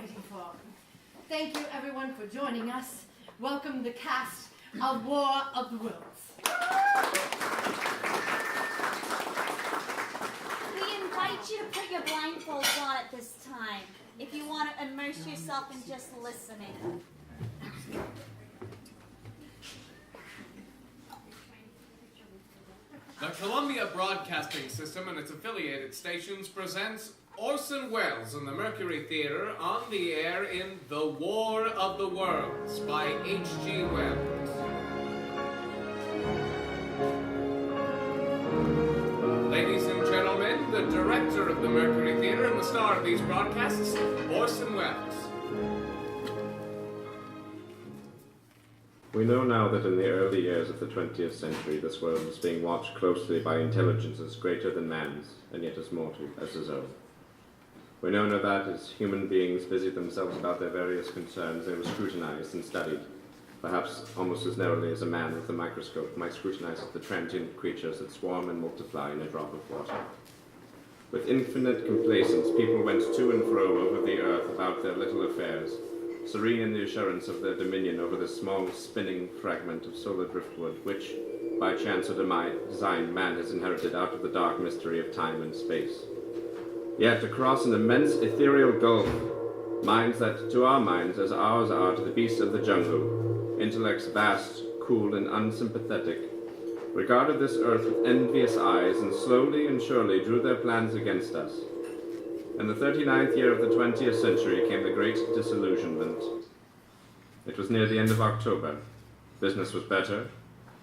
waiting for. Thank you, everyone, for joining us. Welcome the cast of War of the Worlds. We invite you to put your blindfolds on at this time, if you want to immerse yourself in just listening. The Columbia Broadcasting System and its affiliated stations presents Orson Welles in the Mercury Theatre on the air in The War of the Worlds by H.G. Wells. Ladies and gentlemen, the director of the Mercury Theatre and the star of these broadcasts, Orson Welles. We know now that in the early years of the 20th century, this world was being watched closely by intelligences greater than man's, and yet as mortal as his own. We know now that as human beings busied themselves about their various concerns, they were scrutinized and studied, perhaps almost as narrowly as a man with a microscope might scrutinize the transient creatures that swarm and multiply in a drop of water. With infinite complacence, people went to and fro over the earth about their little affairs, serene in the assurance of their dominion over this small spinning fragment of solar driftwood, which, by chance or design, man has inherited out of the dark mystery of time and space. Yet across an immense ethereal gulf, minds that to our minds as ours are to the beasts of the jungle, intellects vast, cool, and unsympathetic, regarded this earth with envious eyes and slowly and surely drew their plans against us. In the 39th year of the 20th century came the Great Disillusionment. It was near the end of October. Business was better.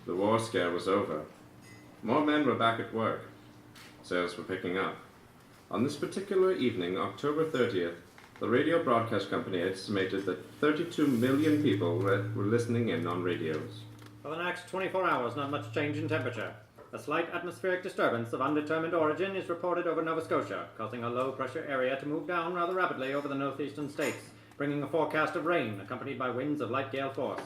The war scare was over. More men were back at work. Sales were picking up. On this particular evening, October 30th, the radio broadcast company estimated that 32 million people were listening in on radios. For the next 24 hours, not much change in temperature. A slight atmospheric disturbance of undetermined origin is reported over Nova Scotia, causing a low-pressure area to move down rather rapidly over the northeastern states, bringing a forecast of rain, accompanied by winds of light gale force.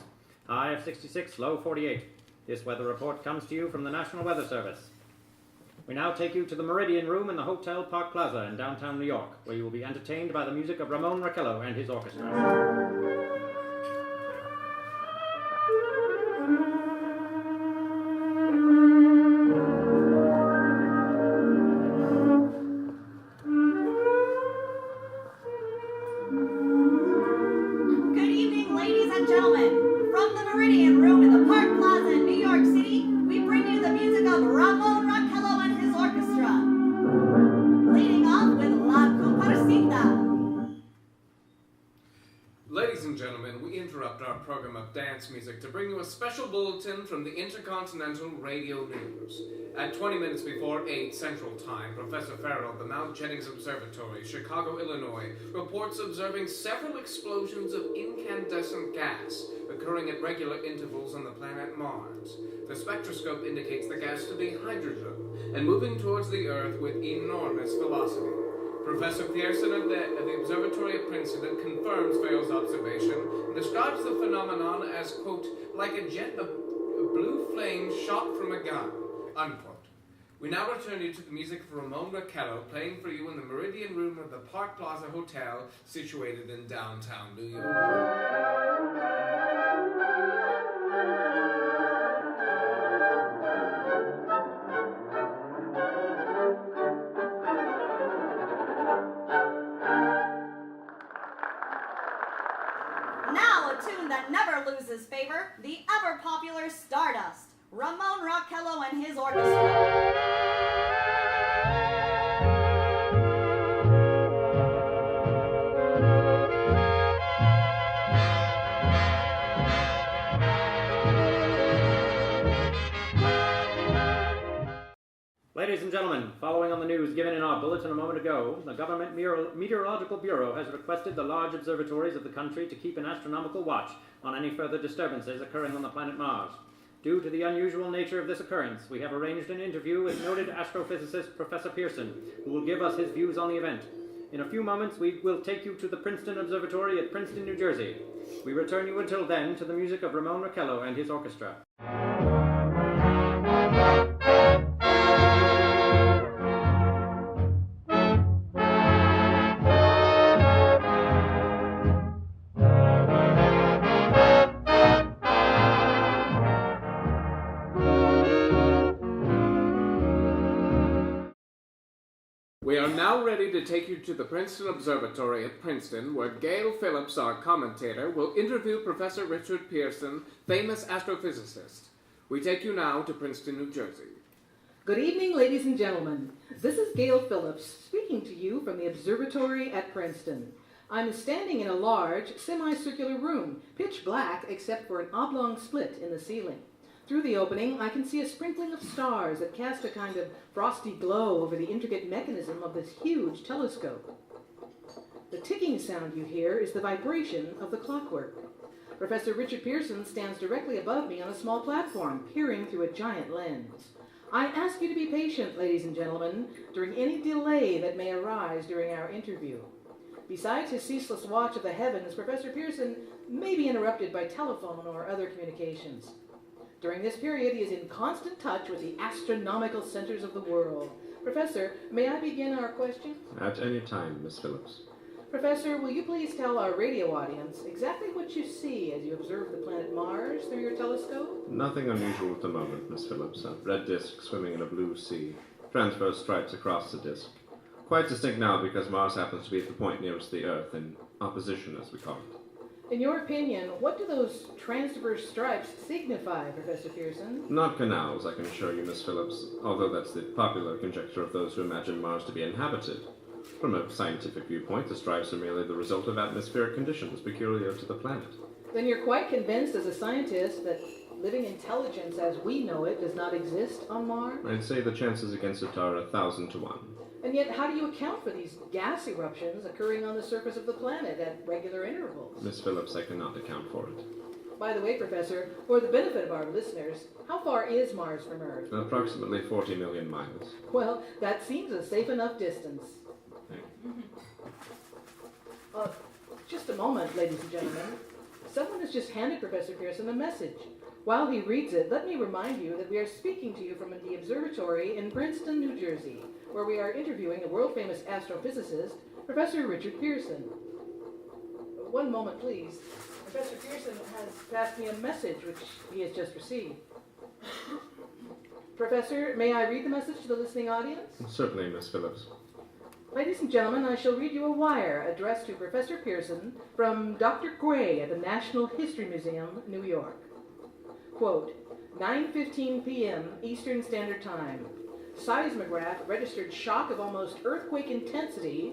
High of 66, low 48. This weather report comes to you from the National Weather Service. We now take you to the Meridian Room in the Hotel Park Plaza in downtown New York, where you will be entertained by the music of Ramon Raquello and his orchestra. Program of dance music to bring you a special bulletin from the Intercontinental Radio News. At 20 minutes before 8 Central Time, Professor Farrell of the Mount Jennings Observatory, Chicago, Illinois, reports observing several explosions of incandescent gas occurring at regular intervals on the planet Mars. The spectroscope indicates the gas to be hydrogen and moving towards the Earth with enormous velocity. Professor Pearson of the Observatory of Princeton confirms Farrell's observation and describes the phenomenon as, quote, like a jet of blue flame shot from a gun, unquote. We now return you to the music of Ramon Raquello playing for you in the Meridian Room of the Park Plaza Hotel situated in downtown New York. Loses favor, the ever-popular Stardust, Ramon Raquello and his orchestra. Ladies and gentlemen, following on the news given in our bulletin a moment ago, the Government Meteorological Bureau has requested the large observatories of the country to keep an astronomical watch on any further disturbances occurring on the planet Mars. Due to the unusual nature of this occurrence, we have arranged an interview with noted astrophysicist Professor Pearson, who will give us his views on the event. In a few moments, we will take you to the Princeton Observatory at Princeton, New Jersey. We return you until then to the music of Ramon Raquello and his orchestra. We are now ready to take you to the Princeton Observatory at Princeton, where Gail Phillips, our commentator, will interview Professor Richard Pearson, famous astrophysicist. We take you now to Princeton, New Jersey. Good evening, ladies and gentlemen. This is Gail Phillips speaking to you from the observatory at Princeton. I'm standing in a large, semicircular room, pitch black except for an oblong split in the ceiling. Through the opening, I can see a sprinkling of stars that cast a kind of frosty glow over the intricate mechanism of this huge telescope. The ticking sound you hear is the vibration of the clockwork. Professor Richard Pearson stands directly above me on a small platform, peering through a giant lens. I ask you to be patient, ladies and gentlemen, during any delay that may arise during our interview. Besides his ceaseless watch of the heavens, Professor Pearson may be interrupted by telephone or other communications. During this period, he is in constant touch with the astronomical centers of the world. Professor, may I begin our questions? At any time, Miss Phillips. Professor, will you please tell our radio audience exactly what you see as you observe the planet Mars through your telescope? Nothing unusual at the moment, Miss Phillips. A red disk swimming in a blue sea. Transverse stripes across the disk. Quite distinct now because Mars happens to be at the point nearest the Earth, in opposition, as we call it. In your opinion, what do those transverse stripes signify, Professor Pearson? Not canals, I can assure you, Miss Phillips, although that's the popular conjecture of those who imagine Mars to be inhabited. From a scientific viewpoint, the stripes are merely the result of atmospheric conditions peculiar to the planet. Then you're quite convinced as a scientist that living intelligence as we know it does not exist on Mars? I'd say the chances against it are 1,000 to 1. And yet, how do you account for these gas eruptions occurring on the surface of the planet at regular intervals? Miss Phillips, I cannot account for it. By the way, Professor, for the benefit of our listeners, how far is Mars from Earth? Approximately 40 million miles. Well, that seems a safe enough distance. Just a moment, ladies and gentlemen. Someone has just handed Professor Pearson a message. While he reads it, let me remind you that we are speaking to you from the observatory in Princeton, New Jersey, where we are interviewing the world-famous astrophysicist, Professor Richard Pearson. One moment, please. Professor Pearson has passed me a message which he has just received. Professor, may I read the message to the listening audience? Certainly, Miss Phillips. Ladies and gentlemen, I shall read you a wire addressed to Professor Pearson from Dr. Gray at the National History Museum, New York. Quote, 9:15 p.m. Eastern Standard Time. Seismograph registered shock of almost earthquake intensity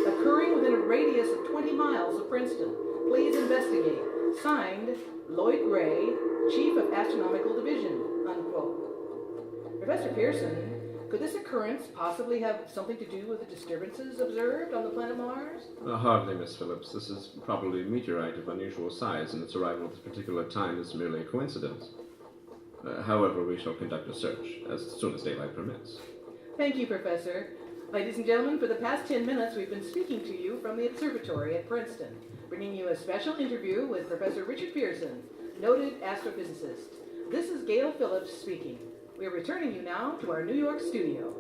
occurring within a radius of 20 miles of Princeton. Please investigate. Signed, Lloyd Gray, Chief of Astronomical Division, unquote. Professor Pearson, could this occurrence possibly have something to do with the disturbances observed on the planet Mars? Hardly, Miss Phillips. This is probably a meteorite of unusual size, and its arrival at this particular time is merely a coincidence. However, we shall conduct a search as soon as daylight permits. Thank you, Professor. Ladies and gentlemen, for the past 10 minutes, we've been speaking to you from the observatory at Princeton, bringing you a special interview with Professor Richard Pearson, noted astrophysicist. This is Gail Phillips speaking. We are returning you now to our New York studio.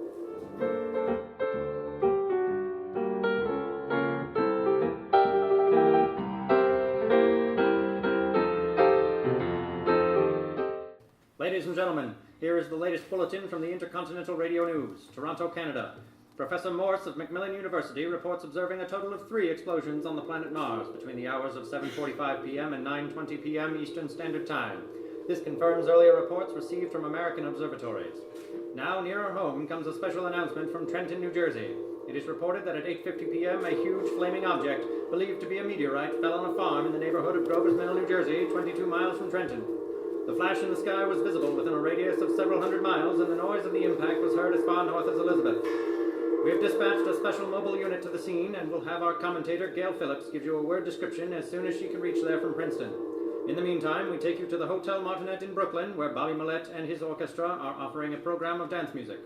Ladies and gentlemen, here is the latest bulletin from the Intercontinental Radio News, Toronto, Canada. Professor Morse of Macmillan University reports observing a total of 3 explosions on the planet Mars between the hours of 7:45 p.m. and 9:20 p.m. Eastern Standard Time. This confirms earlier reports received from American observatories. Now, nearer home, comes a special announcement from Trenton, New Jersey. It is reported that at 8:50 p.m., a huge flaming object, believed to be a meteorite, fell on a farm in the neighborhood of Grover's Mill, New Jersey, 22 miles from Trenton. The flash in the sky was visible within a radius of several hundred miles, and the noise of the impact was heard as far north as Elizabeth. We have dispatched a special mobile unit to the scene, and will have our commentator, Gail Phillips, give you a word description as soon as she can reach there from Princeton. In the meantime, we take you to the Hotel Martinet in Brooklyn, where Bobby Millett and his orchestra are offering a program of dance music.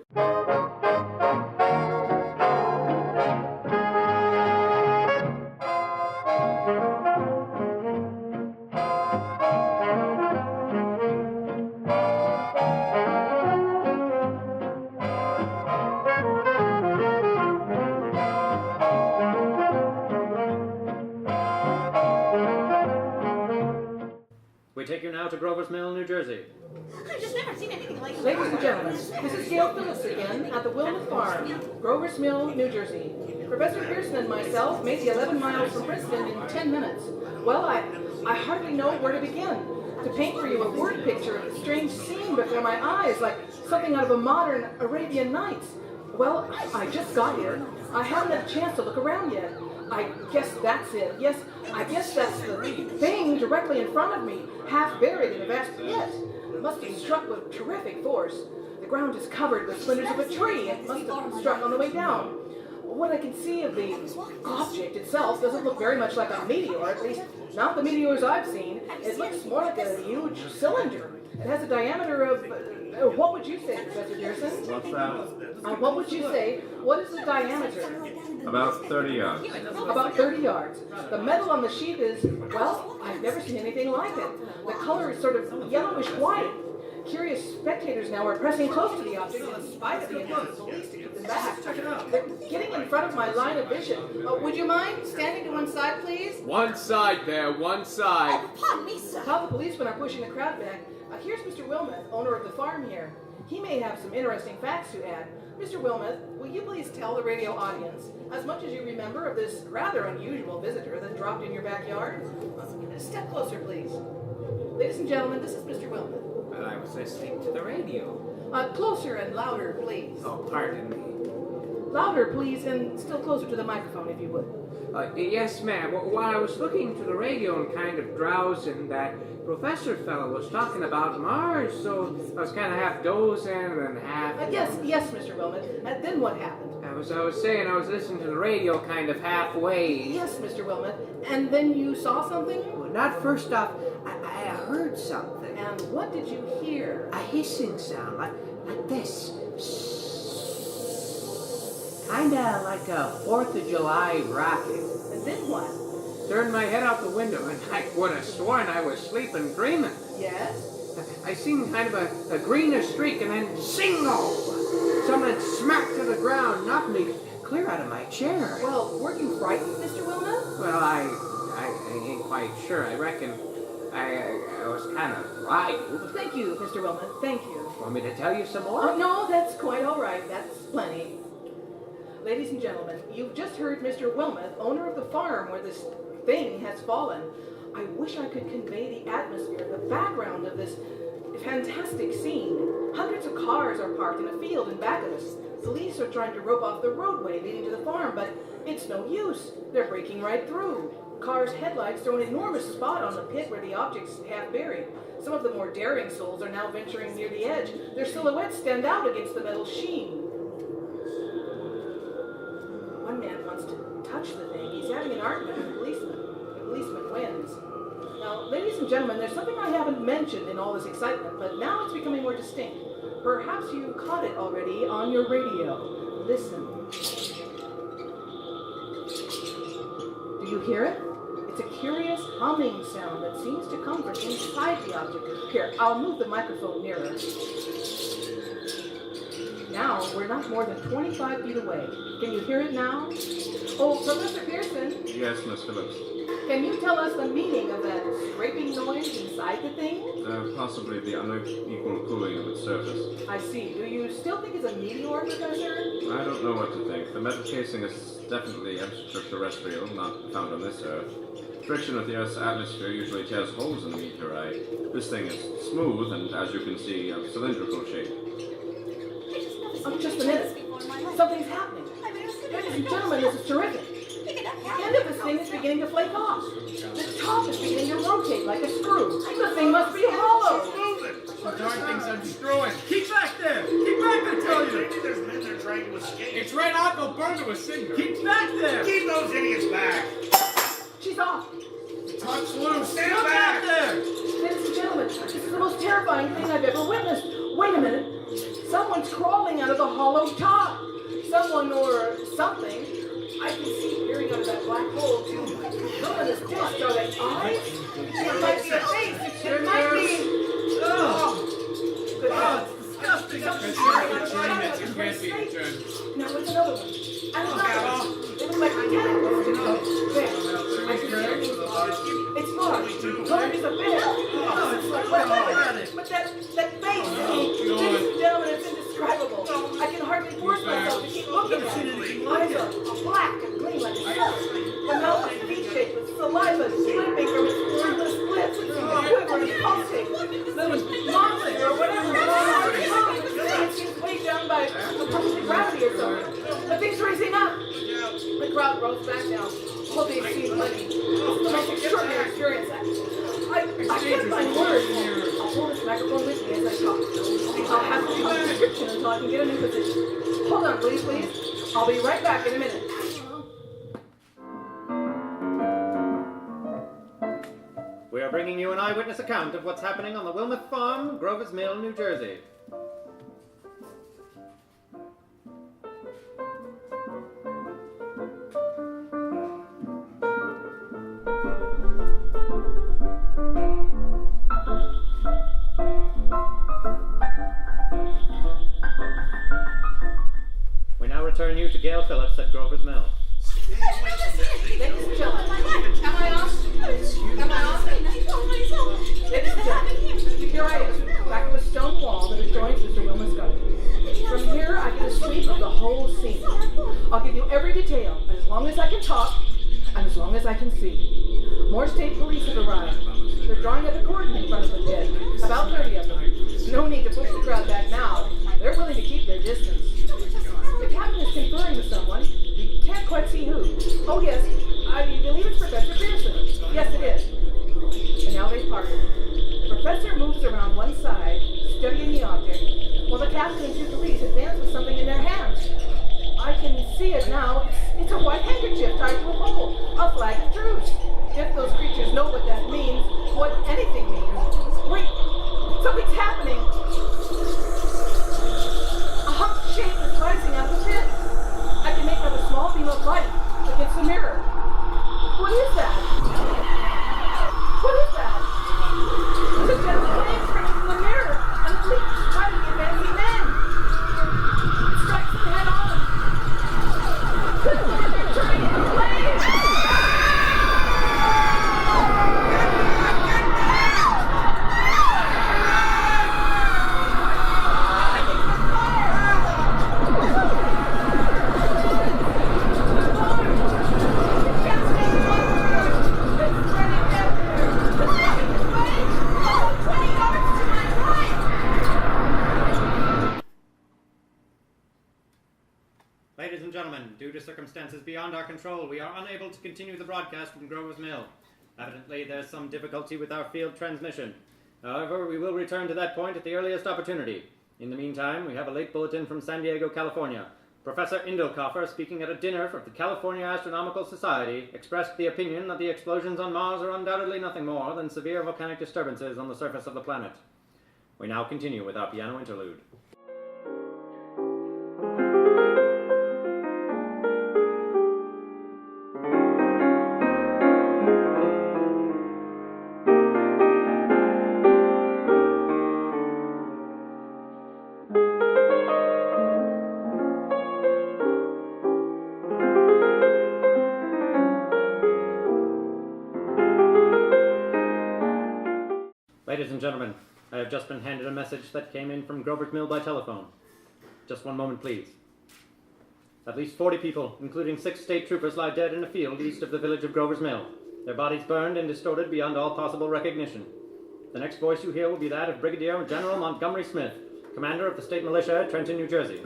We we take you now to Grover's Mill, New Jersey. I've just never seen anything like this. Ladies and gentlemen, this is Gail Phillips again at the Wilmot Farm, Grover's Mill, New Jersey. Professor Pearson and myself made the 11 miles from Princeton in 10 minutes. Well, I hardly know where to begin. To paint for you a word picture of a strange scene before my eyes, like something out of a modern Arabian Nights. Well, I just got here. I haven't had a chance to look around yet. I guess that's it. Yes, I guess that's the thing directly in front of me, half buried in a vast pit. It must have struck with terrific force. The ground is covered with splinters of a tree. It must have struck on the way down. What I can see of the object itself doesn't look very much like a meteor, at least not the meteors I've seen. It looks more like a huge cylinder. It has a diameter of, what would you say, Professor Pearson? What's that? What would you say? What is the diameter? About 30 yards. About 30 yards. The metal on the sheath is, well, I've never seen anything like it. The color is sort of yellowish white. Curious spectators now are pressing close to the object in spite of the efforts of the police to keep them back. They're getting in front of my line of vision. Would you mind standing to one side, please? One side there, one side. Oh, pardon me, sir. While the policemen are pushing the crowd back, here's Mr. Wilmot, owner of the farm here. He may have some interesting facts to add. Mr. Wilmot, will you please tell the radio audience as much as you remember of this rather unusual visitor that dropped in your backyard? Step closer, please. Ladies and gentlemen, this is Mr. Wilmot. Well, I was listening to the radio. Closer and louder, please. Oh, pardon me. Louder, please, and still closer to the microphone, if you would. Yes, ma'am. While I was looking to the radio and kind of drowsing, that professor fellow was talking about Mars, so I was kind of half dozing and half... Yes, Mr. Wilmot. Then what happened? As I was saying, I was listening to the radio kind of halfway. Yes, Mr. Wilmot. And then you saw something? Well, not first off, I heard something. And what did you hear? A hissing sound, like this. Kinda like a 4th of July rocket. And then what? Turned my head out the window and I would have sworn I was sleeping dreaming. Yes? I seen kind of a greenish streak and then single! Someone smacked to the ground, knocked me clear out of my chair. Well, were you frightened, Mr. Wilmot? Well, I ain't quite sure. I reckon I was kind of frightened. Thank you, Mr. Wilmot. Thank you. Want me to tell you some more? No, that's quite all right. That's plenty. Ladies and gentlemen, you've just heard Mr. Wilmot, owner of the farm where this thing has fallen. I wish I could convey the atmosphere, the background of this fantastic scene. Hundreds of cars are parked in a field in back of us. Police are trying to rope off the roadway leading to the farm, but it's no use. They're breaking right through. Cars' headlights throw an enormous spot on the pit where the object's half buried. Some of the more daring souls are now venturing near the edge. Their silhouettes stand out against the metal sheen. One man wants to touch the thing. He's having an argument with the policeman. The policeman wins. Now, ladies and gentlemen, there's something I haven't mentioned in all this excitement, but now it's becoming more distinct. Perhaps you caught it already on your radio. Listen. Do you hear it? It's a curious humming sound that seems to come from inside the object. Here, I'll move the microphone nearer. Now, we're not more than 25 feet away. Can you hear it now? Oh, Professor Pearson? Yes, Miss Phillips. Can you tell us the meaning of that scraping noise inside the thing? Possibly the unequal cooling of its surface. I see. Do you still think it's a meteor, Professor? I don't know what to think. The metal casing is definitely extraterrestrial, not found on this Earth. Friction with the Earth's atmosphere usually tears holes in the meteorite. This thing is smooth and, as you can see, of cylindrical shape. Oh, just a minute. Something's happening. Ladies and gentlemen, this is terrific. The end of this thing is beginning to flake off. The top is beginning to rotate like a screw. The thing must be hollow. The darn thing's unscrewing. Keep back there! Keep back, I tell you! Maybe there's men there trying to escape. It's right out, they'll burn to a cinder. Keep back there! Keep those idiots back! She's off. Touch loose! Stand Look back! out there! Ladies and gentlemen, this is the most terrifying thing I've ever witnessed. Wait a minute. Someone's crawling out of the hollow top. Someone or something. I can see peering out of that black hole, too. Luminous discs, are they eyes? It might be a face. It might be... Oh, Good it's disgusting! It's can't be returned. Now, it's another one. And another one. It looks like tentacles. There. I can see it. It's large. Large as a bear. Oh, But that face, ladies and gentlemen, it's indescribable. I can hardly force myself to keep looking at it. Eyes are black and clean like silk. The mouth is V-shaped with saliva slipping from its formless lips. It's quivering, pulsing. The monster or whatever it seems weighed down by opposing gravity or something. The thing's raising up. The crowd rolls back now. All they've seen plenty. It's the most extraordinary experience. I can't find words. I'll hold this microphone with me as I talk. I'll have to do a description until I can get a new position. Hold on, please. I'll be right back in a minute. We are bringing you an eyewitness account of what's happening on the Wilmouth Farm, Grover's Mill, New Jersey. We now return you to Gail Phillips at Grover's Mill. Ladies and gentlemen, am I on? Ladies and gentlemen, here I am, back of a stone wall that adjoins Mr. Wilmot's garden. From here, I get a sweep of the whole scene. I'll give you every detail, as long as I can talk, and as long as I can see. More state police have arrived. They're drawing up a cordon in front of the pit, about 30 of them. No need to push the crowd back now. They're willing to keep their distance. The captain is conferring with someone. You can't quite see who. Oh, yes, I believe it's Professor Pearson. Yes, it is. And now they've parted. The professor moves around one side, studying the object, while the captain and two police advance with something in their hands. I can see it now. It's a white handkerchief tied to a pole, a flag of truce. If those creatures know what that means, what anything means. Wait, something's happening. A humped shape is rising out of the pit. I can make out a small beam of light against the mirror. What is that? What is that? It's a jet of flame coming from the mirror, and the leak is fighting the advancing men. It strikes them head on. They're turning into flames. Ladies and gentlemen, due to circumstances beyond our control, we are unable to continue the broadcast from Grover's Mill. Evidently, there's some difficulty with our field transmission. However, we will return to that point at the earliest opportunity. In the meantime, we have a late bulletin from San Diego, California. Professor Indokoffer, speaking at a dinner for the California Astronomical Society, expressed the opinion that the explosions on Mars are undoubtedly nothing more than severe volcanic disturbances on the surface of the planet. We now continue with our piano interlude. Ladies and gentlemen, I have just been handed a message that came in from Grover's Mill by telephone. Just one moment, please. At least 40 people, including 6 state troopers, lie dead in a field east of the village of Grover's Mill. Their bodies burned and distorted beyond all possible recognition. The next voice you hear will be that of Brigadier General Montgomery Smith, commander of the state militia at Trenton, New Jersey.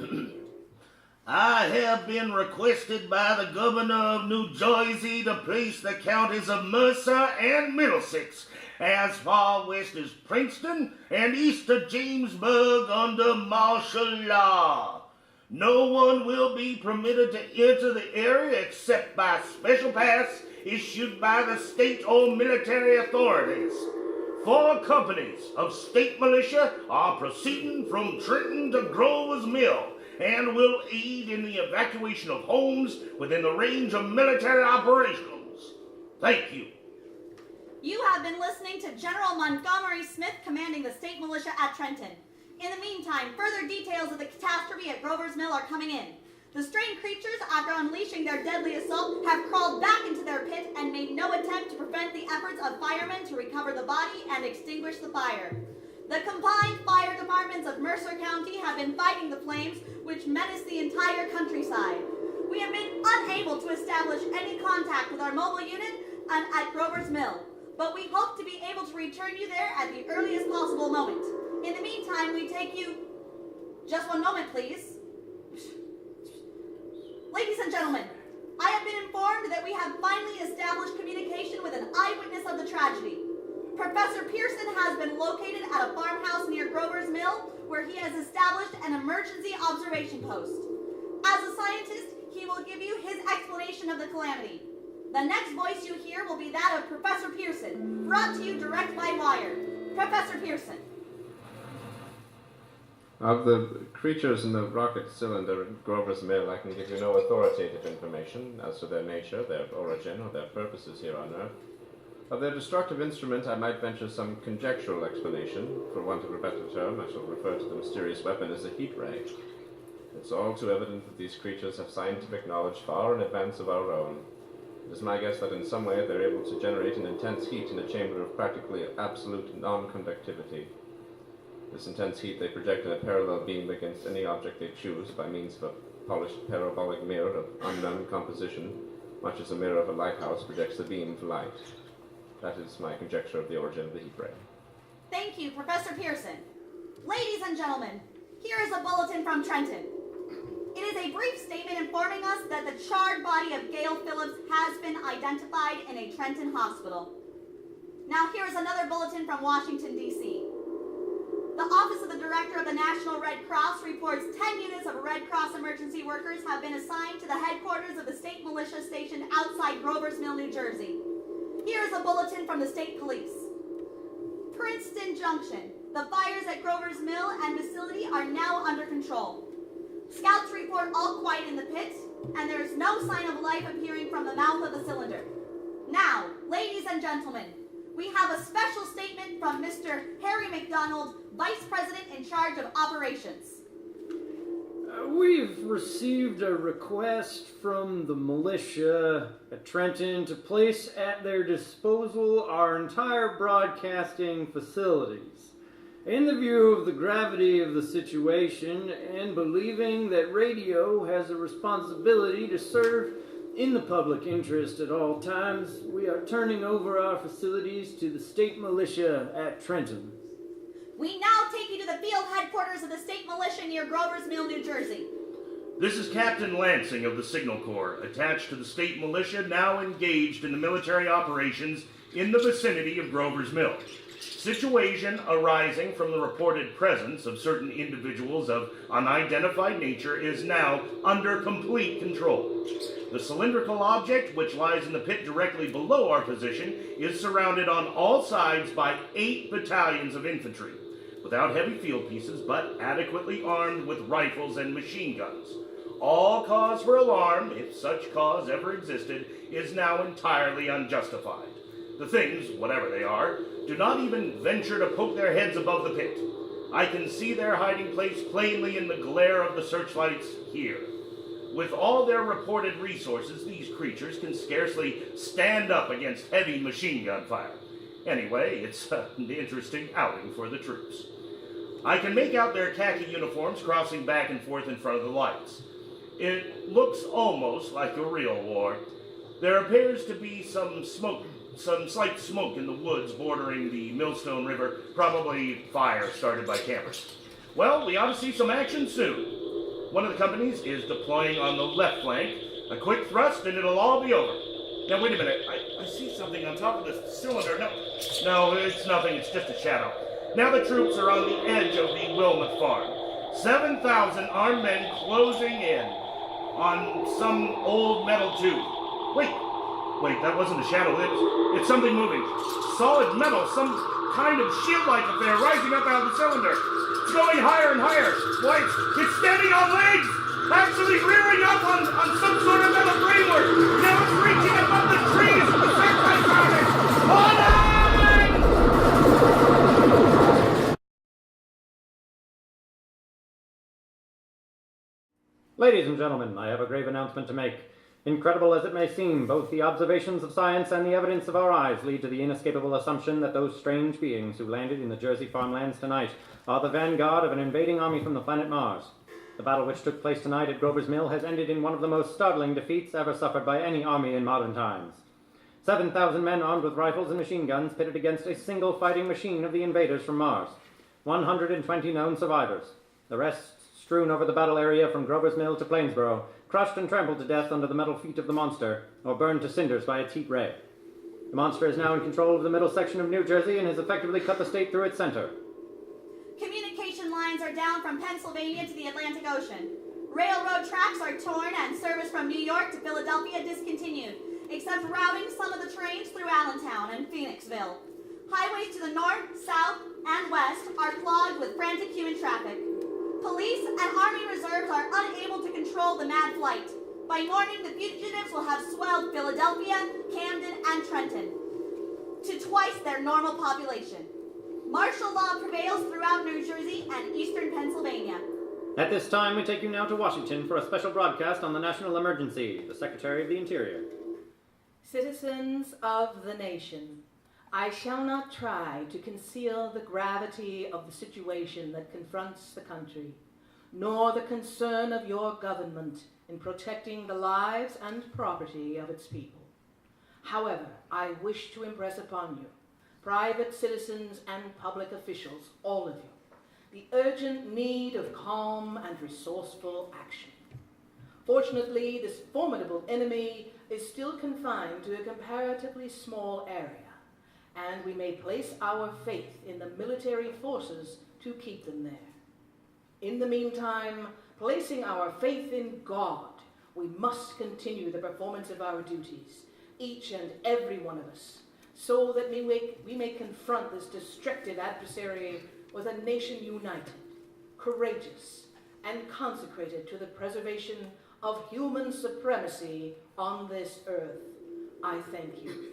I have been requested by the governor of New Jersey to place the counties of Mercer and Middlesex as far west as Princeton and east of Jamesburg under martial law. No one will be permitted to enter the area except by special pass issued by the state or military authorities. 4 companies of state militia are proceeding from Trenton to Grover's Mill and will aid in the evacuation of homes within the range of military operations. Thank you. You have been listening to General Montgomery Smith commanding the state militia at Trenton. In the meantime, further details of the catastrophe at Grover's Mill are coming in. The strange creatures, after unleashing their deadly assault, have crawled back into their pit and made no attempt to prevent the efforts of firemen to recover the body and extinguish the fire. The combined fire departments of Mercer County have been fighting the flames, which menace the entire countryside. We have been unable to establish any contact with our mobile unit at Grover's Mill, but we hope to be able to return you there at the earliest possible moment. In the meantime, we take you... Just one moment, please. Ladies and gentlemen, I have been informed that we have finally established communication with an eyewitness of the tragedy. Professor Pearson has been located at a farmhouse near Grover's Mill, where he has established an emergency observation post. As a scientist, he will give you his explanation of the calamity. The next voice you hear will be that of Professor Pearson, brought to you direct by wire. Professor Pearson. Of the creatures in the rocket cylinder at Grover's Mill, I can give you no authoritative information as to their nature, their origin, or their purposes here on Earth. Of their destructive instrument, I might venture some conjectural explanation. For want of a better term, I shall refer to the mysterious weapon as a heat ray. It's all too evident that these creatures have scientific knowledge far in advance of our own. It is my guess that in some way they're able to generate an intense heat in a chamber of practically absolute non-conductivity. This intense heat they project in a parallel beam against any object they choose by means of a polished parabolic mirror of unknown composition, much as a mirror of a lighthouse projects the beam of light. That is my conjecture of the origin of the heat ray. Thank you, Professor Pearson. Ladies and gentlemen, here is a bulletin from Trenton. It is a brief statement informing us that the charred body of Gail Phillips has been identified in a Trenton hospital. Now here is another bulletin from Washington, D.C. The Office of the Director of the National Red Cross reports 10 units of Red Cross emergency workers have been assigned to the headquarters of the state militia stationed outside Grover's Mill, New Jersey. Here is a bulletin from the state police. Princeton Junction. The fires at Grover's Mill and facility are now under control. Scouts report all quiet in the pit, and there is no sign of life appearing from the mouth of the cylinder. Now, ladies and gentlemen, we have a special statement from Mr. Harry McDonald, Vice President in charge of operations. We've received a request from the militia at Trenton to place at their disposal our entire broadcasting facilities. In the view of the gravity of the situation and believing that radio has a responsibility to serve in the public interest at all times, we are turning over our facilities to the state militia at Trenton. We now take you to the field headquarters of the state militia near Grover's Mill, New Jersey. This is Captain Lansing of the Signal Corps, attached to the state militia now engaged in the military operations in the vicinity of Grover's Mill. Situation arising from the reported presence of certain individuals of unidentified nature is now under complete control. The cylindrical object, which lies in the pit directly below our position, is surrounded on all sides by 8 battalions of infantry, without heavy field pieces, but adequately armed with rifles and machine guns. All cause for alarm, if such cause ever existed, is now entirely unjustified. The things, whatever they are, do not even venture to poke their heads above the pit. I can see their hiding place plainly in the glare of the searchlights here. With all their reported resources, these creatures can scarcely stand up against heavy machine gun fire. Anyway, it's an interesting outing for the troops. I can make out their khaki uniforms crossing back and forth in front of the lights. It looks almost like a real war. There appears to be some slight smoke in the woods bordering the Millstone River, probably fire started by campers. Well, we ought to see some action soon. One of the companies is deploying on the left flank. A quick thrust and it'll all be over. Now, wait a minute. I see something on top of the cylinder. No, it's nothing. It's just a shadow. Now the troops are on the edge of the Wilmot farm. 7,000 armed men closing in on some old metal tube. Wait, that wasn't a shadow. It's something moving. Solid metal, some kind of shield-like affair rising up out of the cylinder. It's going higher and higher. Why, it's standing on legs! Actually rearing up on some sort of metal framework. Now it's reaching above the trees of the searchlight fountain. Hold on! Ladies and gentlemen, I have a grave announcement to make. Incredible as it may seem, both the observations of science and the evidence of our eyes lead to the inescapable assumption that those strange beings who landed in the Jersey farmlands tonight are the vanguard of an invading army from the planet Mars. The battle which took place tonight at Grover's Mill has ended in one of the most startling defeats ever suffered by any army in modern times. 7,000 men armed with rifles and machine guns pitted against a single fighting machine of the invaders from Mars. 120 known survivors. The rest strewn over the battle area from Grover's Mill to Plainsboro, crushed and trampled to death under the metal feet of the monster, or burned to cinders by its heat ray. The monster is now in control of the middle section of New Jersey and has effectively cut the state through its center. Communication lines are down from Pennsylvania to the Atlantic Ocean. Railroad tracks are torn and service from New York to Philadelphia discontinued, except routing some of the trains through Allentown and Phoenixville. Highways to the north, south, and west are clogged with frantic human traffic. Police and Army reserves are unable to control the mad flight. By morning, the fugitives will have swelled Philadelphia, Camden, and Trenton to twice their normal population. Martial law prevails throughout New Jersey and eastern Pennsylvania. At this time, we take you now to Washington for a special broadcast on the national emergency. The Secretary of the Interior. Citizens of the nation, I shall not try to conceal the gravity of the situation that confronts the country, nor the concern of your government in protecting the lives and property of its people. However, I wish to impress upon you, private citizens and public officials, all of you, the urgent need of calm and resourceful action. Fortunately, this formidable enemy is still confined to a comparatively small area, and we may place our faith in the military forces to keep them there. In the meantime, placing our faith in God, we must continue the performance of our duties, each and every one of us, so that we may confront this destructive adversary with a nation united, courageous, and consecrated to the preservation of human supremacy on this earth. I thank you.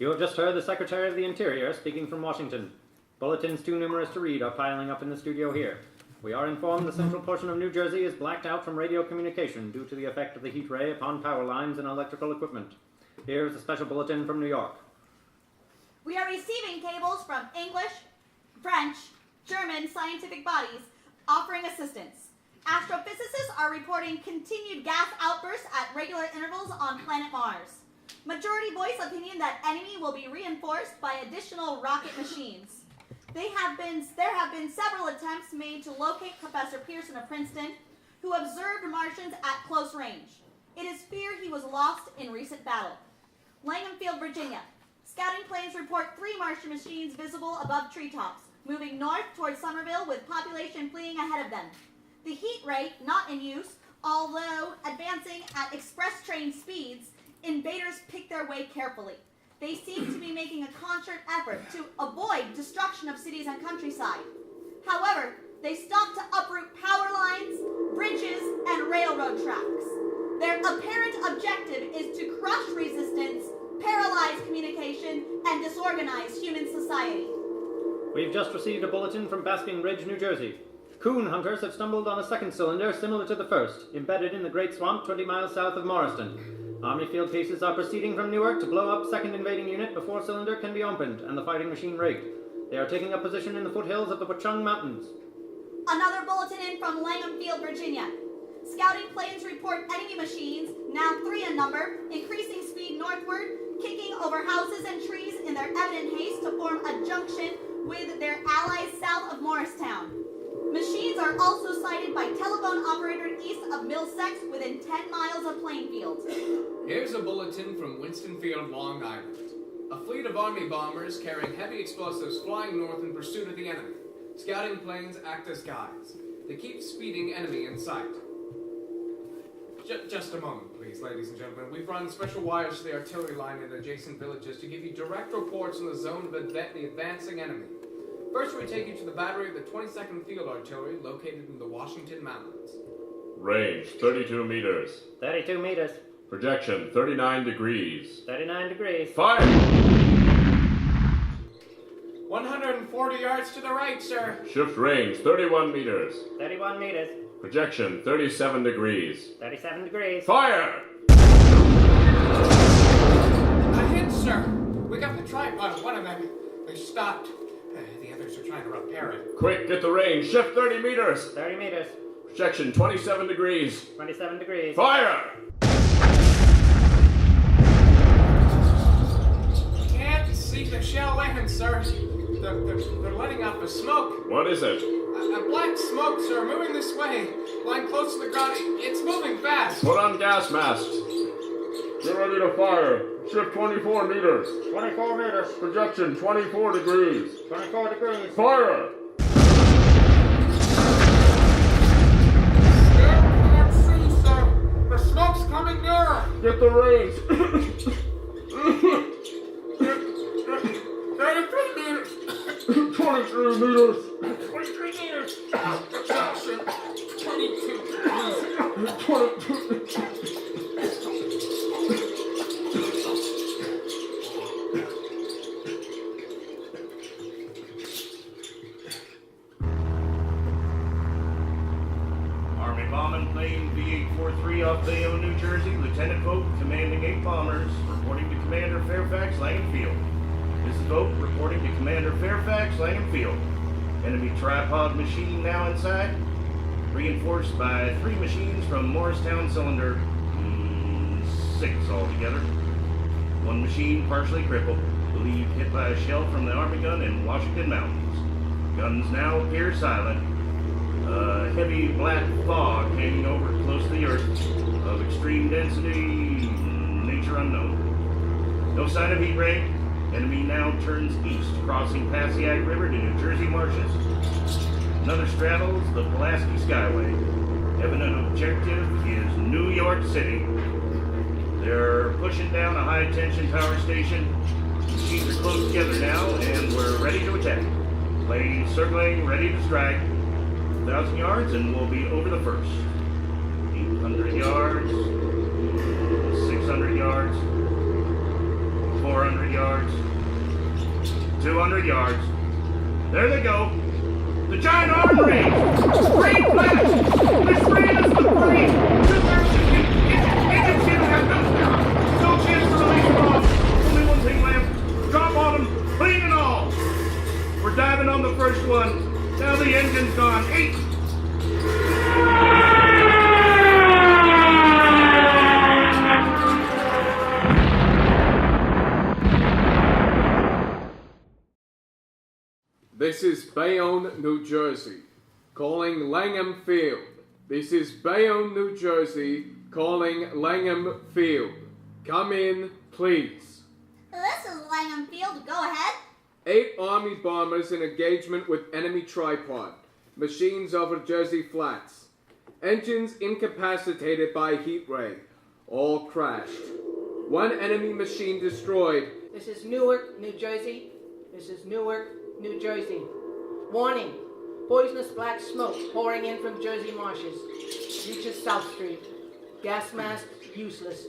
You have just heard the Secretary of the Interior speaking from Washington. Bulletins too numerous to read are piling up in the studio here. We are informed the central portion of New Jersey is blacked out from radio communication due to the effect of the heat ray upon power lines and electrical equipment. Here is a special bulletin from New York. We are receiving cables from English, French, German scientific bodies offering assistance. Astrophysicists are reporting continued gas outbursts at regular intervals on planet Mars. Majority voice opinion that enemy will be reinforced by additional rocket machines. There have been several attempts made to locate Professor Pearson of Princeton, who observed Martians at close range. It is feared he was lost in recent battle. Langhamfield, Virginia. Scouting planes report 3 Martian machines visible above treetops, moving north towards Somerville with population fleeing ahead of them. The heat ray, not in use, although advancing at express train speeds, invaders pick their way carefully. They seem to be making a concerted effort to avoid destruction of cities and countryside. However, they stop to uproot power lines, bridges, and railroad tracks. Their apparent objective is to crush resistance, paralyze communication, and disorganize human society. We've just received a bulletin from Basking Ridge, New Jersey. Coon hunters have stumbled on a second cylinder similar to the first, embedded in the Great Swamp 20 miles south of Morriston. Army field pieces are proceeding from Newark to blow up second invading unit before cylinder can be opened and the fighting machine rigged. They are taking up position in the foothills of the Watchung Mountains. Another bulletin in from Langhamfield, Virginia. Scouting planes report enemy machines, now 3 in number, increasing speed northward, kicking over houses and trees in their evident haste to form a junction with their allies south of Morristown. Machines are also sighted by telephone operator east of Middlesex within 10 miles of Plainfield. Here's a bulletin from Winstonfield, Long Island. A fleet of Army bombers carrying heavy explosives flying north in pursuit of the enemy. Scouting planes act as guides. They keep speeding enemy in sight. Just a moment, please, ladies and gentlemen. We've run special wires to the artillery line in adjacent villages to give you direct reports on the zone of the advancing enemy. First, we take you to the battery of the 22nd Field Artillery located in the Washington Mountains. Range 32 meters. 32 meters. Projection 39 degrees. 39 degrees. Fire! 140 yards to the right, sir. Shift range 31 meters. 31 meters. Projection 37 degrees. 37 degrees. Fire! A hit, sir. We got the tripod of one of them. They stopped. The others are trying to repair it. Quick, get the range. Shift 30 meters. 30 meters. Projection 27 degrees. 27 degrees. Fire! Can't see the shell land, sir. They're letting out the smoke. What is it? A black smoke, sir, moving this way. Lying close to the ground. It's moving fast. Put on gas masks. Get ready to fire. Shift 24 meters. 24 meters. Projection 24 degrees. 24 degrees. Fire! Still can't see, sir. The smoke's coming nearer. Get the range. 33 meters. 23 meters. 23 meters. Projection 22 degrees. 22. Army bombing plane V-843 off Bayonne, New Jersey. Lieutenant Vogt, commanding 8 bombers, reporting to Commander Fairfax, Langham Field. This is Vogt, reporting to Commander Fairfax, Langham Field. Enemy tripod machine now inside. Reinforced by 3 machines from Morristown Cylinder. 6 altogether. 1 machine partially crippled. Believed hit by a shell from the Army gun in Washington Mountains. Guns now appear silent. Heavy black fog hanging over close to the earth. Of extreme density, nature unknown. No sign of heat ray. Enemy now turns east, crossing Passaic River to New Jersey marshes. Another straddles the Pulaski Skyway. Evident objective is New York City. They're pushing down a high-tension power station. Machines are close together now, and we're ready to attack. Plane circling, ready to strike. 1,000 yards, and we'll be over the first. 800 yards. 600 yards. 400 yards. 200 yards. There they go. The giant arm range. Great flash. This ran us the free. 2,000 feet. Engine ship has no chance to release them off. Only one thing left. Drop on them, clean and all. We're diving on the first one. Now the engine's gone. 8. This is Bayonne, New Jersey, calling Langham Field. This is Bayonne, New Jersey, calling Langham Field. Come in, please. This is Langham Field. Go ahead. 8 Army bombers in engagement with enemy tripod. Machines over Jersey Flats. Engines incapacitated by heat ray. All crashed. 1 enemy machine destroyed. This is Newark, New Jersey. This is Newark, New Jersey. Warning. Poisonous black smoke pouring in from Jersey marshes. Reaches South Street. Gas masks useless.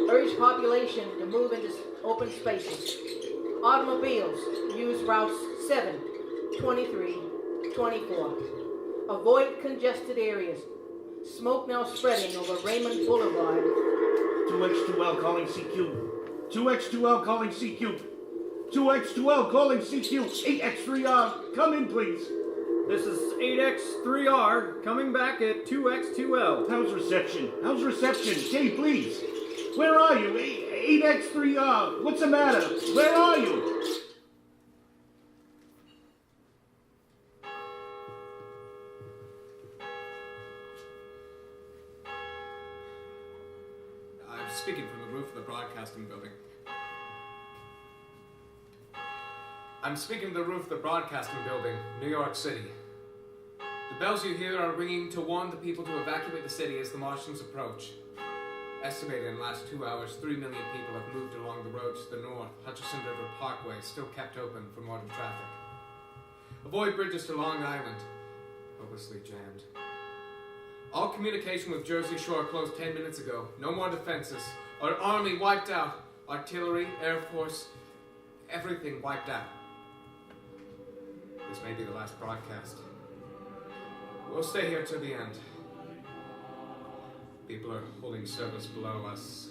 Urge population to move into open spaces. Automobiles use routes 7, 23, 24. Avoid congested areas. Smoke now spreading over Raymond Boulevard. 2X2L calling CQ. 2X2L calling CQ. 2X2L calling CQ. 8X3R, come in please. This is 8X3R coming back at 2X2L. How's reception? Jay, please. Where are you? 8X3R, what's the matter? Where are you? I'm speaking from the roof of the broadcasting building. New York City. The bells you hear are ringing to warn the people to evacuate the city as the Martians approach. Estimated in the last 2 hours, 3 million people have moved along the roads to the north. Hutchison River Parkway still kept open for motor traffic. Avoid bridges to Long Island. Hopelessly jammed. All communication with Jersey Shore closed 10 minutes ago. No more defenses. Our army wiped out. Artillery, Air Force, everything wiped out. This may be the last broadcast. We'll stay here till the end. People are holding service below us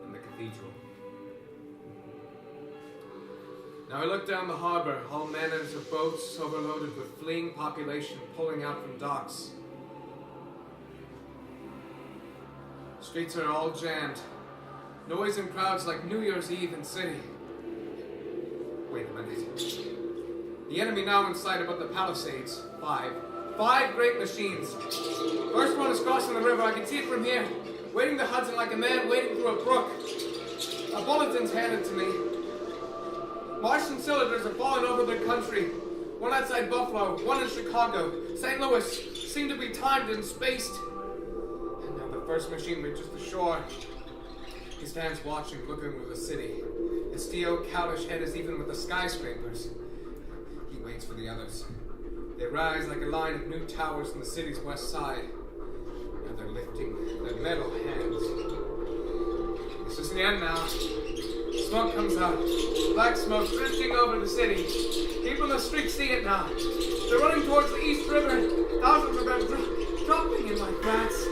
in the cathedral. Now I look down the harbor, all manners of boats overloaded with fleeing population pulling out from docks. Streets are all jammed. Noise and crowds like New Year's Eve in city. Wait a minute. The enemy now in sight above the palisades. Five great machines. First one is crossing the river. I can see it from here. Wading the Hudson like a man wading through a brook. A bulletin's handed to me. Martian cylinders are falling over the country. One outside Buffalo, one in Chicago. St. Louis seem to be timed and spaced. And now the first machine reaches the shore. He stands watching, looking over the city. His steel, cowlish head is even with the skyscrapers. He waits for the others. They rise like a line of new towers in the city's west side. Now they're lifting their metal hands. This is the end now. Smoke comes out. Black smoke drifting over the city. People in the streets see it now. They're running towards the East River. Thousands of them dropping in like rats.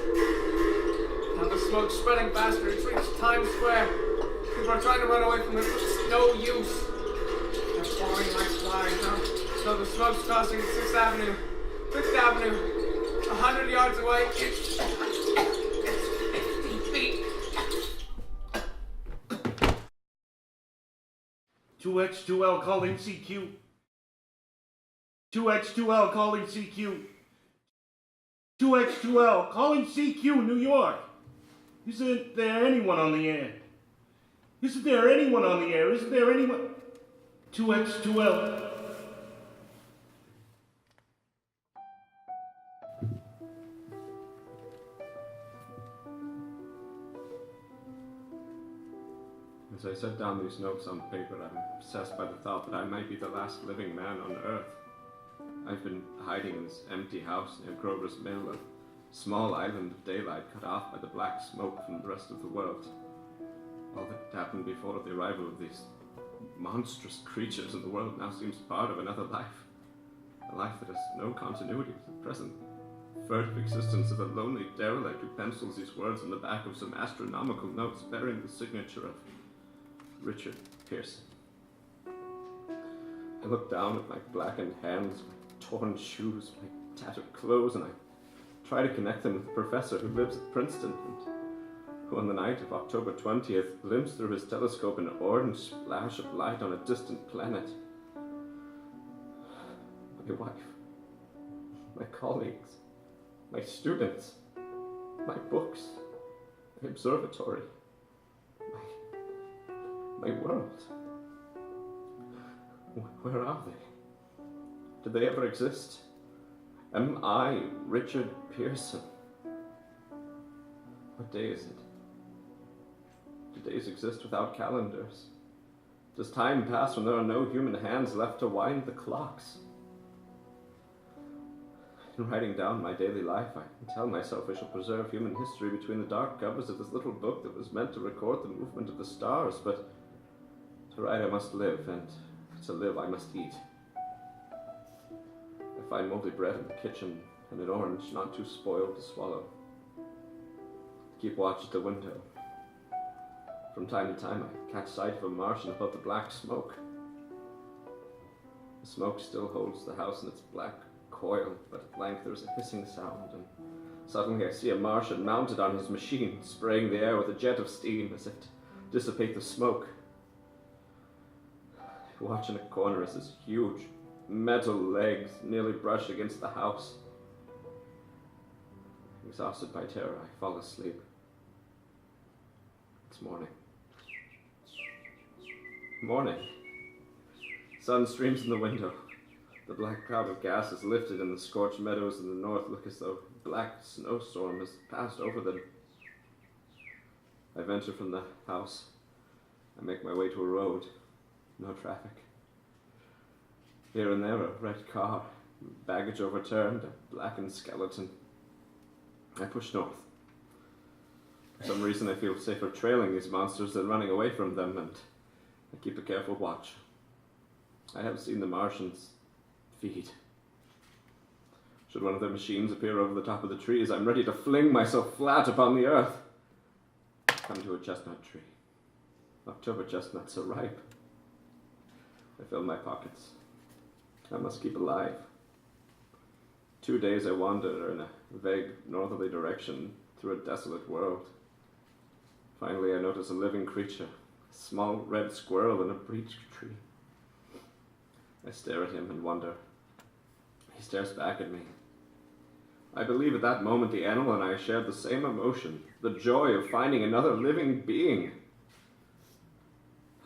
Now the smoke's spreading faster. It's reached Times Square. People are trying to run away from it, but it's no use. They're falling like flies now. So the smoke's crossing 6th Avenue. 5th Avenue. 100 yards away. It's 50 feet. 2X2L calling CQ. 2X2L calling CQ. 2X2L calling CQ, New York. Isn't there anyone on the air? Isn't there anyone on the air? Isn't there anyone? 2X2L. As I set down these notes on paper, I'm obsessed by the thought that I might be the last living man on Earth. I've been hiding in this empty house near Grover's Mill, a small island of daylight cut off by the black smoke from the rest of the world. All that happened before the arrival of these monstrous creatures in the world now seems part of another life. A life that has no continuity with the present furtive existence of a lonely derelict who pencils these words on the back of some astronomical notes bearing the signature of Richard Pearson. I look down at my blackened hands, my torn shoes, my tattered clothes, and I try to connect them with the professor who lives at Princeton and who on the night of October 20th glimpsed through his telescope an orange splash of light on a distant planet. My wife, my colleagues, my students, my books, my observatory, my world. Where are they? Did they ever exist? Am I Richard Pearson? What day is it? Do days exist without calendars? Does time pass when there are no human hands left to wind the clocks? In writing down my daily life, I tell myself I shall preserve human history between the dark covers of this little book that was meant to record the movement of the stars, but to write I must live, and to live I must eat. I find moldy bread in the kitchen, and an orange not too spoiled to swallow. Keep watch at the window. From time to time I catch sight of a Martian above the black smoke. The smoke still holds the house in its black coil, but at length there is a hissing sound, and suddenly I see a Martian mounted on his machine, spraying the air with a jet of steam as if to dissipate the smoke. I watch in a corner as his huge metal legs nearly brush against the house. Exhausted by terror, I fall asleep. It's morning. Morning. Sun streams in the window. The black cloud of gas is lifted, and the scorched meadows in the north look as though a black snowstorm has passed over them. I venture from the house. I make my way to a road. No traffic. Here and there, a red car, baggage overturned, a blackened skeleton. I push north. For some reason, I feel safer trailing these monsters than running away from them, and I keep a careful watch. I have seen the Martians feed. Should one of their machines appear over the top of the trees, I'm ready to fling myself flat upon the earth. Come to a chestnut tree. October chestnuts are ripe. I fill my pockets. I must keep alive. 2 days I wander in a vague northerly direction through a desolate world. Finally I notice a living creature, a small red squirrel in a beech tree. I stare at him and wonder. He stares back at me. I believe at that moment the animal and I shared the same emotion, the joy of finding another living being.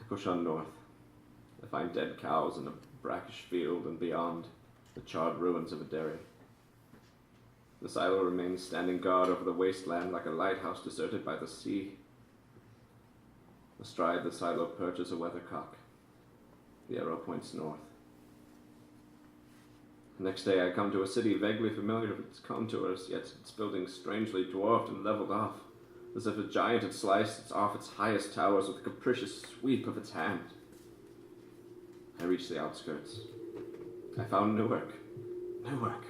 I push on north. I find dead cows in a brackish field, and beyond, the charred ruins of a dairy. The silo remains standing guard over the wasteland like a lighthouse deserted by the sea. Astride the silo perches a weathercock. The arrow points north. The next day I come to a city vaguely familiar with its contours, yet its buildings strangely dwarfed and leveled off, as if a giant had sliced off its highest towers with a capricious sweep of its hand. I reach the outskirts. I found Newark. Newark.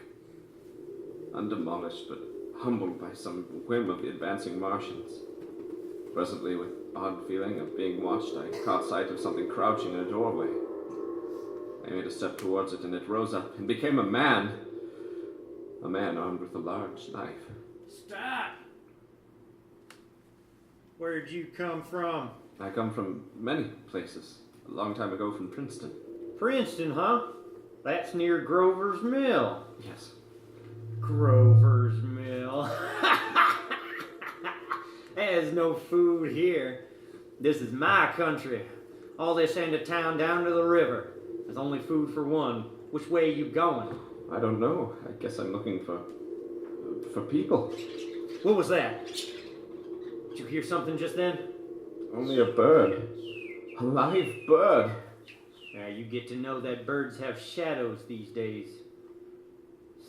Undemolished, but humbled by some whim of the advancing Martians. Presently, with odd feeling of being watched, I caught sight of something crouching in a doorway. I made a step towards it, and it rose up and became a man. A man armed with a large knife. Stop! Where'd you come from? I come from many places. A long time ago from Princeton. Princeton, huh? That's near Grover's Mill. Yes. Grover's Mill. There's no food here. This is my country. All this end of town down to the river. There's only food for one. Which way are you going? I don't know. I guess I'm looking for people. What was that? Did you hear something just then? Only a bird. A live bird. Now you get to know that birds have shadows these days.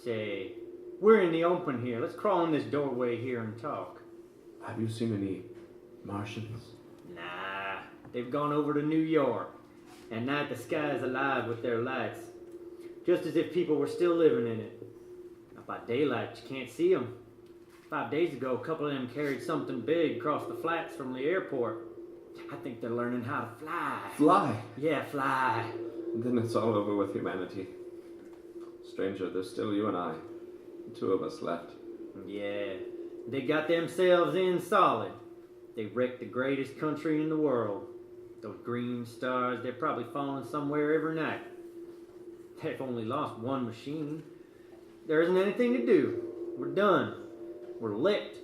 Say, we're in the open here. Let's crawl in this doorway here and talk. Have you seen any Martians? Nah, they've gone over to New York. At night the sky is alive with their lights. Just as if people were still living in it. Not by daylight, you can't see them. 5 days ago, a couple of them carried something big across the flats from the airport. I think they're learning how to fly. Fly? Yeah, fly. And then it's all over with humanity. Stranger, there's still you and I. The two of us left. Yeah, they got themselves in solid. They wrecked the greatest country in the world. Those green stars, they're probably falling somewhere every night. They've only lost one machine. There isn't anything to do. We're done. We're licked.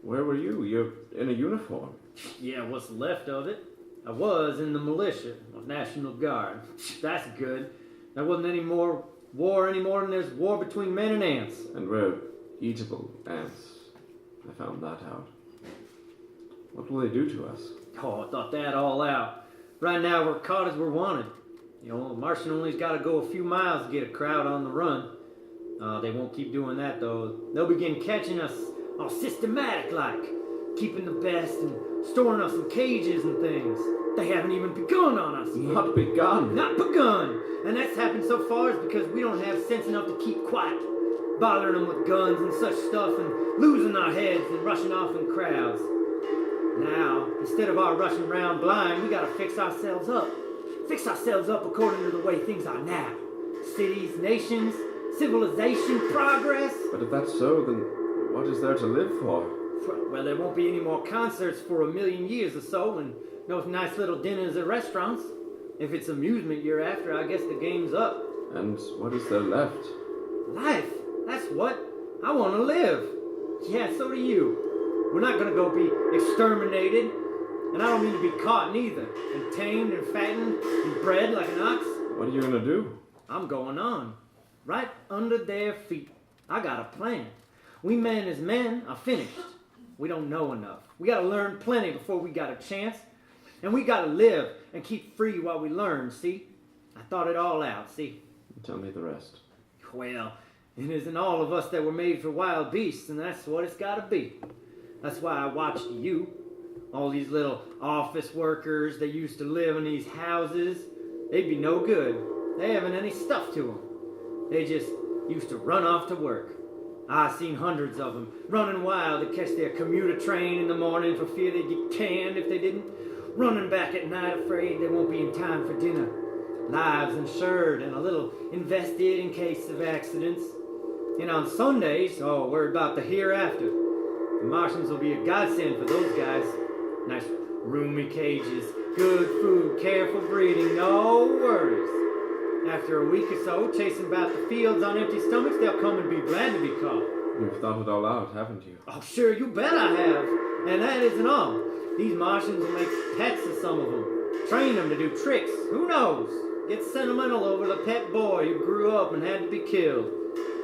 Where were you? You're in a uniform. Yeah, what's left of it. I was in the militia, or National Guard. That's good. There wasn't any more war anymore than there's war between men and ants. And we're eatable ants. I found that out. What will they do to us? Oh, I thought that all out. Right now we're caught as we're wanted. You know, a Martian only's got to go a few miles to get a crowd on the run. They won't keep doing that, though. They'll begin catching us all systematic-like, keeping the best and storing us in cages and things. They haven't even begun on us yet. Not begun? Not begun! And that's happened so far is because we don't have sense enough to keep quiet, bothering them with guns and such stuff and losing our heads and rushing off in crowds. Now, instead of our rushing around blind, we gotta fix ourselves up. Fix ourselves up according to the way things are now. Cities, nations, civilization, progress. But if that's so, then what is there to live for? Well, there won't be any more concerts for 1,000,000 years or so, and no nice little dinners at restaurants. If it's amusement you're after, I guess the game's up. And what is there left? Life. That's what. I want to live. Yeah, so do you. We're not going to go be exterminated. And I don't mean to be caught neither. And tamed and fattened and bred like an ox. What are you going to do? I'm going on. Right under their feet. I got a plan. We men as men are finished. We don't know enough. We got to learn plenty before we got a chance. And we got to live and keep free while we learn, see? I thought it all out, see? Tell me the rest. Well, it isn't all of us that were made for wild beasts, and that's what it's got to be. That's why I watched you. All these little office workers that used to live in these houses, they'd be no good. They haven't any stuff to them. They just used to run off to work. I seen hundreds of them running wild to catch their commuter train in the morning for fear they'd get canned if they didn't. Running back at night afraid they won't be in time for dinner. Lives insured and a little invested in case of accidents. And on Sundays, worried about the hereafter. The Martians will be a godsend for those guys. Nice roomy cages, good food, careful breeding, no worries. After a week or so, chasing about the fields on empty stomachs, they'll come and be glad to be caught. You've thought it all out, haven't you? Oh, sure, you bet I have. And that isn't all. These Martians will make pets of some of them. Train them to do tricks. Who knows? Get sentimental over the pet boy who grew up and had to be killed.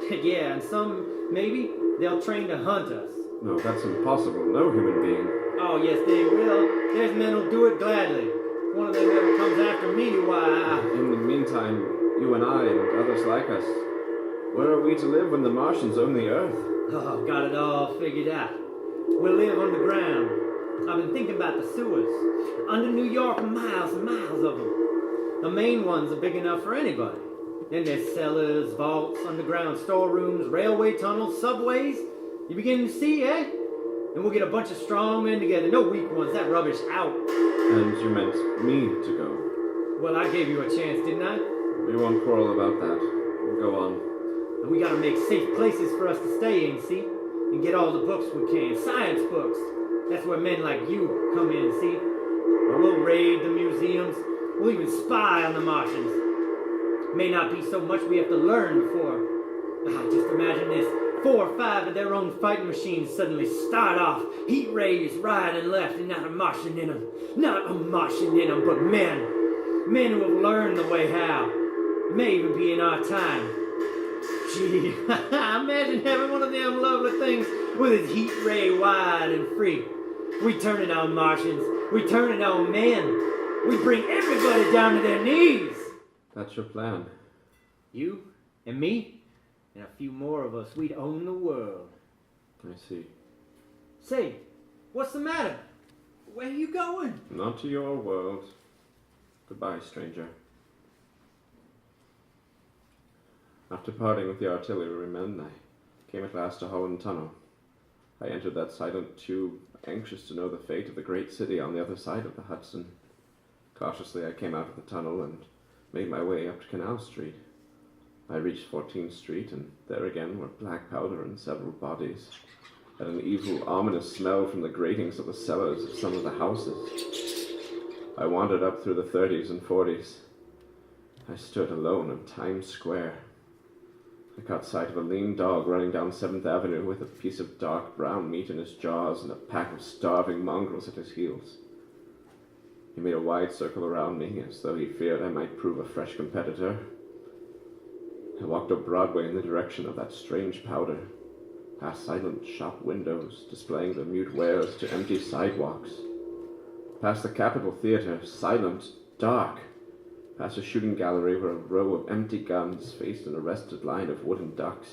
Yeah, and some, maybe, they'll train to hunt us. No, that's impossible. No human being. Oh, yes, they will. There's men who'll do it gladly. If one of them ever comes after me, why... In the meantime, you and I and others like us, where are we to live when the Martians own the Earth? Oh, got it all figured out. We'll live underground. I've been thinking about the sewers. Under New York, miles and miles of them. The main ones are big enough for anybody. Then there's cellars, vaults, underground storerooms, railway tunnels, subways. You begin to see, eh? And we'll get a bunch of strong men together. No weak ones. That rubbish out. And you meant me to go. Well, I gave you a chance, didn't I? We won't quarrel about that. Go on. And we gotta make safe places for us to stay in, see? And get all the books we can. Science books. That's where men like you come in, see? Or we'll raid the museums. We'll even spy on the Martians. May not be so much we have to learn before. Just imagine this. 4 or 5 of their own fighting machines suddenly start off. Heat rays right and left, and not a Martian in them. Not a Martian in them, but men. Men who have learned the way how. It may even be in our time. Gee, imagine having one of them lovely things with its heat ray wide and free. We turn it on Martians. We turn it on men. We bring everybody down to their knees. That's your plan. You and me and a few more of us, we'd own the world. I see. Say, what's the matter? Where are you going? Not to your world. Goodbye, stranger. After parting with the artillerymen, I came at last to Holland Tunnel. I entered that silent tube, anxious to know the fate of the great city on the other side of the Hudson. Cautiously, I came out of the tunnel and made my way up to Canal Street. I reached 14th Street, and there again were black powder and several bodies, and an evil, ominous smell from the gratings of the cellars of some of the houses. I wandered up through the 30s and 40s. I stood alone in Times Square. I caught sight of a lean dog running down 7th Avenue with a piece of dark brown meat in his jaws and a pack of starving mongrels at his heels. He made a wide circle around me, as though he feared I might prove a fresh competitor. I walked up Broadway in the direction of that strange powder, past silent shop windows displaying their mute wares to empty sidewalks, past the Capitol Theater, silent, dark, past a shooting gallery where a row of empty guns faced an arrested line of wooden ducks.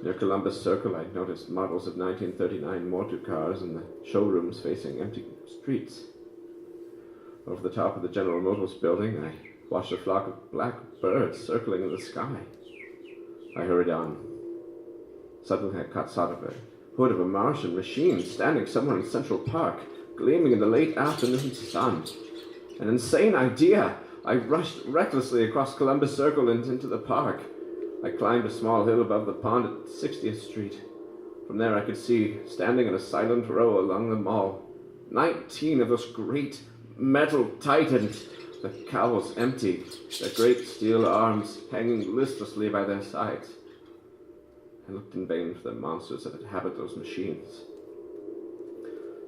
Near Columbus Circle, I noticed models of 1939 motor cars in the showrooms facing empty streets. Over the top of the General Motors building, I watched a flock of black birds circling in the sky. I hurried on. Suddenly I caught sight of a hood of a Martian machine standing somewhere in Central Park, gleaming in the late afternoon sun. An insane idea! I rushed recklessly across Columbus Circle and into the park. I climbed a small hill above the pond at 60th Street. From there I could see, standing in a silent row along the mall, 19 of those great metal titans, the cowls empty, their great steel arms hanging listlessly by their sides. I looked in vain for the monsters that inhabit those machines.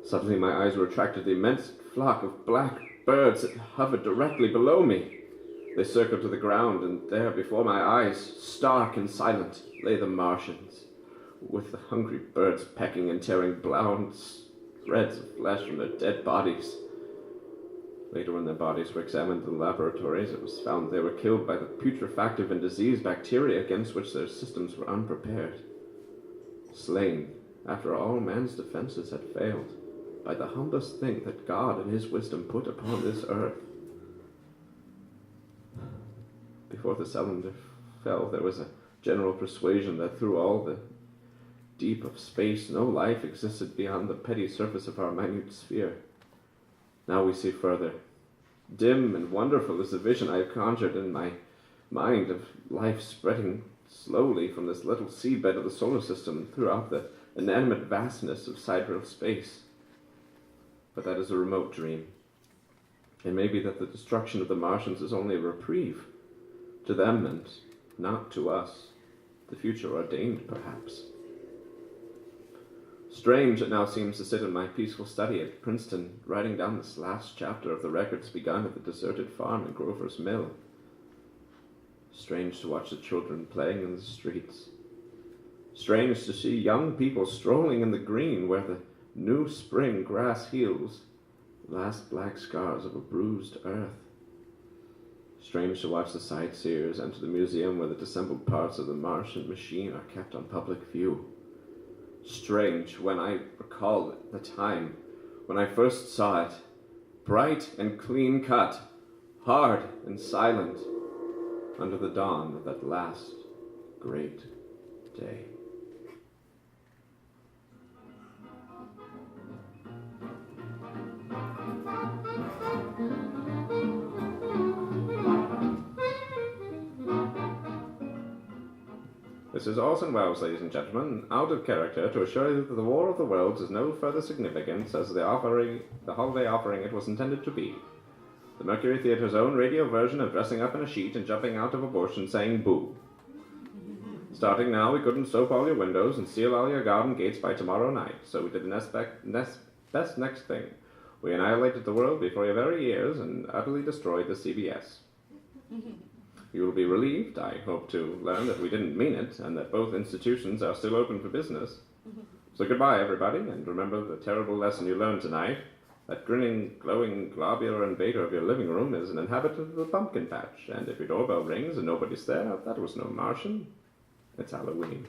Suddenly my eyes were attracted to the immense flock of black birds that hovered directly below me. They circled to the ground, and there before my eyes, stark and silent, lay the Martians, with the hungry birds pecking and tearing brown shreds of flesh from their dead bodies. Later, when their bodies were examined in the laboratories, it was found they were killed by the putrefactive and diseased bacteria against which their systems were unprepared. Slain, after all man's defenses had failed, by the humblest thing that God in his wisdom put upon this earth. Before the cylinder fell, there was a general persuasion that through all the deep of space no life existed beyond the petty surface of our minute sphere. Now we see further. Dim and wonderful is the vision I have conjured in my mind of life spreading slowly from this little seedbed of the solar system throughout the inanimate vastness of sidereal space. But that is a remote dream. It may be that the destruction of the Martians is only a reprieve to them and not to us. The future ordained, perhaps. Strange it now seems to sit in my peaceful study at Princeton, writing down this last chapter of the records begun at the deserted farm in Grover's Mill. Strange to watch the children playing in the streets. Strange to see young people strolling in the green where the new spring grass heals the last black scars of a bruised earth. Strange to watch the sightseers enter the museum where the dissembled parts of the Martian machine are kept on public view. Strange when I recall the time when I first saw it, bright and clean cut, hard and silent, under the dawn of that last great day. This is Orson Welles, ladies and gentlemen, out of character to assure you that the War of the Worlds is no further significance as the holiday offering it was intended to be. The Mercury Theatre's own radio version of dressing up in a sheet and jumping out of a bush and saying boo. Starting now, we couldn't soap all your windows and seal all your garden gates by tomorrow night, so we did the best next thing. We annihilated the world before your very ears and utterly destroyed the CBS. You will be relieved, I hope, to learn that we didn't mean it, and that both institutions are still open for business. So goodbye, everybody, and remember the terrible lesson you learned tonight. That grinning, glowing, globular invader of your living room is an inhabitant of the pumpkin patch, and if your doorbell rings and nobody's there, that was no Martian. It's Halloween.